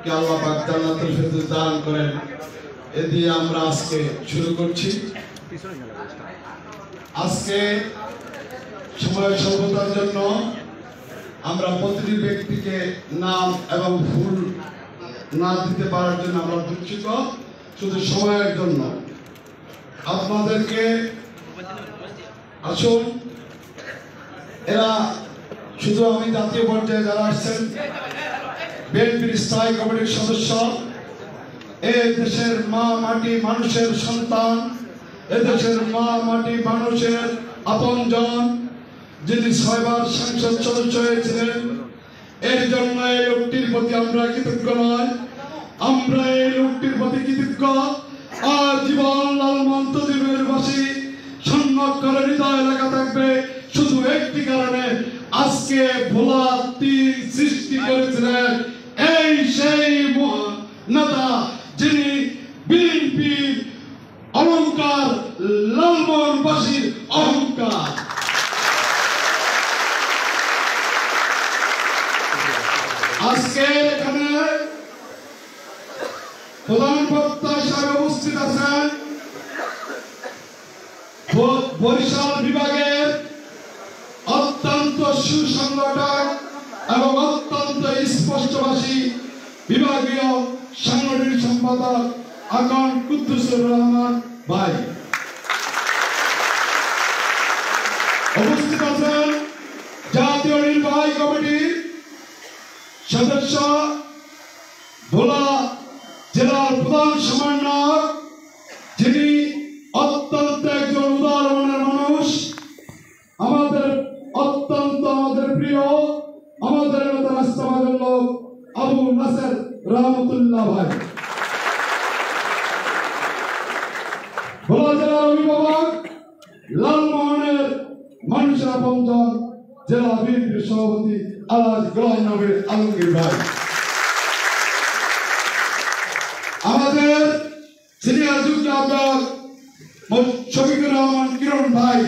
কে আল্লাহ পাক জান্নাতুল ফেরদৌস দান করেন। এ দিয়ে আমরা আজকে শুরু করছি। আজকে সময় স্বল্পতার জন্য আমরা প্রতিটি ব্যক্তিকে নাম এবং ফুল না দিতে পারার জন্য আমরা দুঃখিত। শুধু সময়ের জন্য আপনাদেরকে আসুন, এরা শুধু আমি জাতীয় পর্যায়ে যারা আসছেন বিএনপির স্থায়ী কমিটির সদস্য, এ দেশের মা মাটি মানুষের সন্তান, এ দেশের মা মাটি মানুষের আপনজন, যিনি 6 বার সংসদ সদস্য হয়েছিলেন। এর জন্য এই লোকটির প্রতি আমরা কৃতজ্ঞ নয়, আমরা এই লোকটির প্রতি কৃতজ্ঞ। আর জীবন লালমন তজিবের বাসী সংরক্ষণের হৃদয় লেখা থাকবে শুধু একটি কারণে, আজকে ভোলা তীর সৃষ্টি করেছিলেন এই সেই নেতা যিনি বিএনপির অহংকার, লালমনবাসীর অহংকার। আজকে এখানে প্রধান বক্তা হিসেবে উপস্থিত আছেন বরিশাল বিভাগের অত্যন্ত সুসংগঠক এবং অত্যন্ত স্পষ্টভাষী বিভাগীয় সাংগঠনিক সম্পাদক আকন কুদ্দুসুর রহমান ভাই। উপস্থিত আছেন জাতীয় নির্বাহী কমিটির সদস্য, ভোলা জেলার প্রধান সমন্বয়ক, যিনি অত্যন্ত একজন উদার মনের মানুষ, আমাদের প্রিয়, আমাদের নেতা রাষ্ট্রবাদের লোক আবু নাসের রহমতুল্লাহ ভাই। ভোলা জেলার অভিভাবক, লালমোহনের মানুষের আপনজন, জেলা বিএনপির সভাপতি আলহাজ গোলাম নবী আলমগীর ভাই। আমাদের সিনিয়র যুগ্ম আহ্বায়ক শফিকুর রহমান কিরণ ভাই।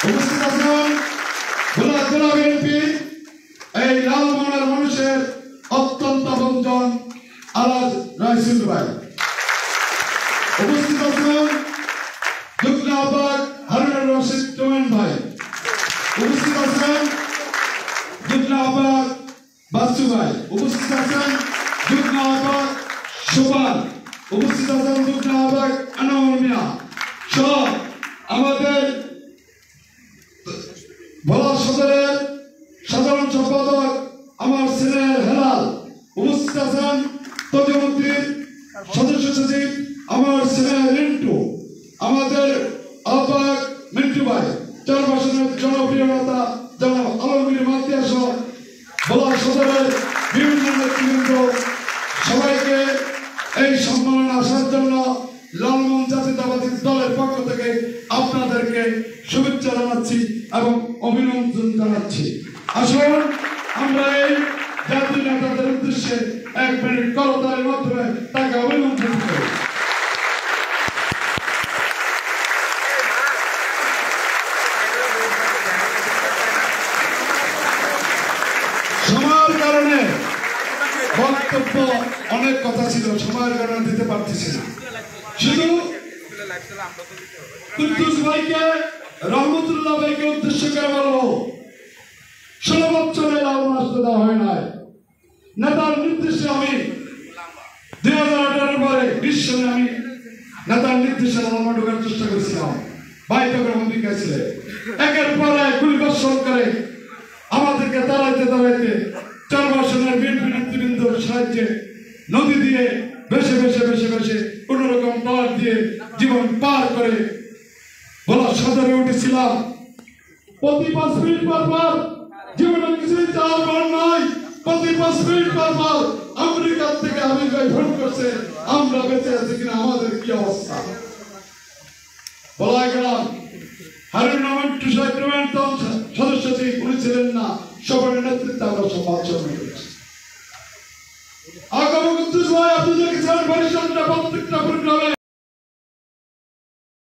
উপস্থিত আছেন ভোলা জেলা বিএনপি এই লালমোহনের মানুষের অত্যন্ত আপনজন আলহাজ রাইসুল ভাই। উপস্থিত আছেন যুগ্ম আহ্বায়ক হারুনুর রশিদ টুমেন ভাই। উপস্থিত আছেন যুগ্ম আহ্বায়ক বাচ্চু ভাই। উপস্থিত আছেন যুগ্ম আহ্বায়ক সুপার। উপস্থিত আছেন যুগ্ম আহ্বায়ক আনোয়ার মিয়া সহ আমাদের ভোলা সদরের সাধারণ সম্পাদক আমার ছেলে হেলাল। উপস্থিত আছেন তজুমুদ্দিন সদস্য সচিব আমার ছেলে রিন্টু, আমাদের আহ্বায়ক মিন্টু ভাই, চারপাশের জনপ্রিয় নেতা জনাব আলমগীর মাতিয়া সহ ভোলা সদরের বিভিন্ন নেতৃবৃন্দ, সবাইকে এই সম্মেলনে আসার জন্য লালমোহন জাতীয়তাবাদী দলের পক্ষ থেকে আপনাদেরকে শুভেচ্ছা জানাচ্ছি এবং অভিনন্দন জানাচ্ছি। আসুন আমরা এই জাতীয় নেতাদের উদ্দেশ্যে 1 মিনিট করতালির মাধ্যমে তাকে অভিনন্দন করি। সময়ের কারণে বক্তব্য অনেক কথা ছিল, সময়ের কারণে দিতে পারতেছি না। শুধু কুদ্দুস ভাইকে রহমতুল্লাহ ভাইকে উদ্দেশ্য করে বলবো, 16 বছরে লালন আসতে দেওয়া হয় নাই। নেতার নির্দেশে আমি 2018 পরে 20 সালে আমি নেতার নির্দেশে লালমা ঢোকার চেষ্টা করেছিলাম। ভাই তখন ভূমিকা ছিল, একের পর এক গুলি বর্ষণ করে আমাদেরকে দাঁড়াইতে 4 বছরের বিএনপি নেতৃবৃন্দর সাহায্যে নদী দিয়ে ভেসে কোন রকম পার দিয়ে জীবন পার করে ভোলা সদরে উঠেছিলাম। প্রতি 5 মিনিট পর জীবনে কিছুই চাওয়ার নাই, প্রতি 5 মিনিট পর আমেরিকা থেকে আমি ভাই ফোন করছে আমরা বেঁচে আছি কিনা, আমাদের কি অবস্থা। বলা গেলাম হারুন রহমান সদস্য উনি ছিলেন না, সবার নেতৃত্বে আমরা সব আচরণ করেছি। আগামী কুদ্দুস ভাই আপনি দেখেছেন বরিশালটা